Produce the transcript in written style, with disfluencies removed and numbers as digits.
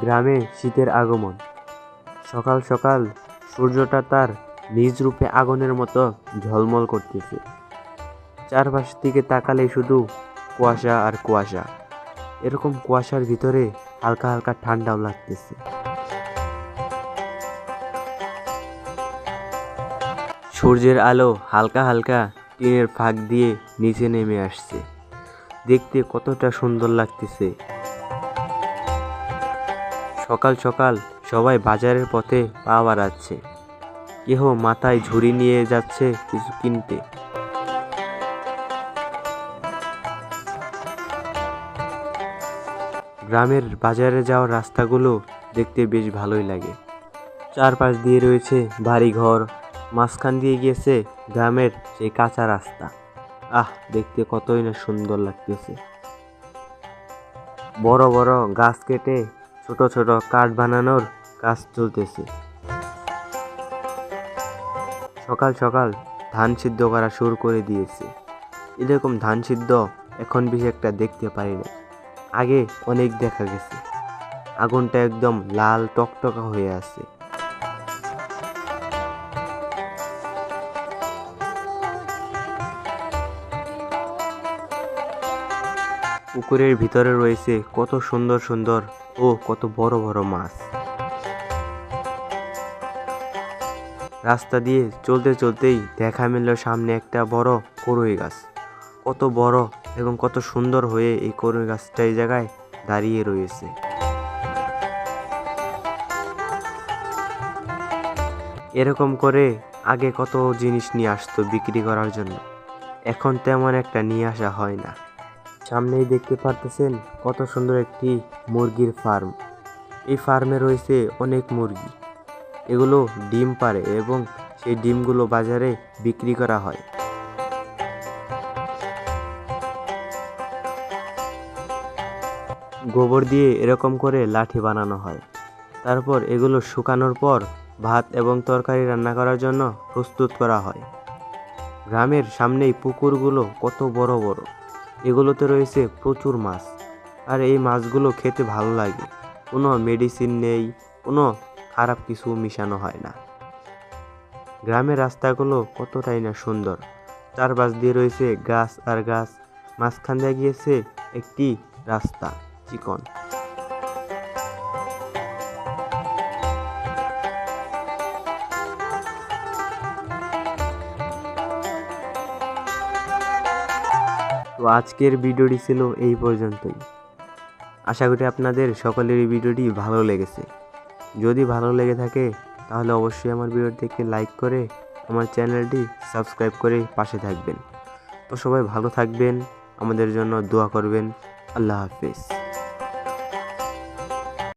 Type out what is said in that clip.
গ্রামে শীতের আগমন। সকাল সকাল সূর্যটা তার নিজ রূপে আগুনের মতো ঝলমল করতেছে। চারপাশ থেকে তাকালে শুধু কুয়াশা আর কুয়াশা। এরকম কুয়াশার ভিতরে হালকা হালকা ঠান্ডাও লাগতেছে। সূর্যের আলো হালকা হালকা টিনের ফাঁক দিয়ে নিচে নেমে আসছে। দেখতে কতটা সুন্দর লাগতেছে। সকাল সকাল সবাই বাজারের পথে পা বাড়াচ্ছে। কেহ মাথায় ঝুড়ি নিয়ে যাচ্ছে কিছু কিনতে। গ্রামের বাজারে যাওয়ার রাস্তাগুলো দেখতে বেশ ভালোই লাগে। চারপাশ দিয়ে রয়েছে বাড়িঘর, মাঝখান দিয়ে গিয়েছে গ্রামের সেই কাঁচা রাস্তা। দেখতে কতই না সুন্দর লাগতেছে। বড় বড় গাছ কেটে ছোট ছোট কাঠ বানানোর কাজ চলতেছে। সকাল সকাল ধান সিদ্ধ করা শুরু করে দিয়েছে। এরকম ধান সিদ্ধ এখন বেশি একটা দেখতে পারি না, আগে অনেক দেখা গেছে। আগুনটা একদম লাল টকটকা হয়ে আছে। পুকুরের ভিতরে রয়েছে কত সুন্দর সুন্দর ও কত বড় বড় মাছ। রাস্তা দিয়ে চলতে চলতেই দেখা মিলল সামনে একটা বড় কড়ই গাছ। কত বড় এবং কত সুন্দর হয়ে এই কড়ই গাছটা এই জায়গায় দাঁড়িয়ে রয়েছে। এরকম করে আগে কত জিনিস নিয়ে আসতো বিক্রি করার জন্য, এখন তেমন একটা নিয়ে আসা হয় না। সামনেই দেখতে পারতেছেন কত সুন্দর একটি মুরগির ফার্ম। এই ফার্মে রয়েছে অনেক মুরগি। এগুলো ডিম পাড়ে এবং সেই ডিমগুলো বাজারে বিক্রি করা হয়। গোবর দিয়ে এরকম করে লাঠি বানানো হয়। তারপর এগুলো শুকানোর পর ভাত এবং তরকারি রান্না করার জন্য প্রস্তুত করা হয়। গ্রামের সামনেই পুকুরগুলো কত বড় বড়। এগুলোতে রয়েছে প্রচুর মাছ, আর এই মাছগুলো খেতে ভালো লাগে। কোনো মেডিসিন নেই, কোনো খারাপ কিছু মিশানো হয় না। গ্রামের রাস্তাগুলো কতটাই না সুন্দর। চারপাশ দিয়ে রয়েছে গাছ আর গাছ, মাঝখান দিয়ে গিয়েছে একটি রাস্তা চিকন। তো আজকের ভিডিওটি ছিল এই পর্যন্তই। আশা করি আপনাদের সকলের এই ভিডিওটি ভালো লেগেছে। যদি ভালো লেগে থাকে তাহলে অবশ্যই আমার ভিডিওটিকে লাইক করে আমার চ্যানেলটি সাবস্ক্রাইব করে পাশে থাকবেন। তো সবাই ভালো থাকবেন, আমাদের জন্য দোয়া করবেন। আল্লাহ হাফেজ।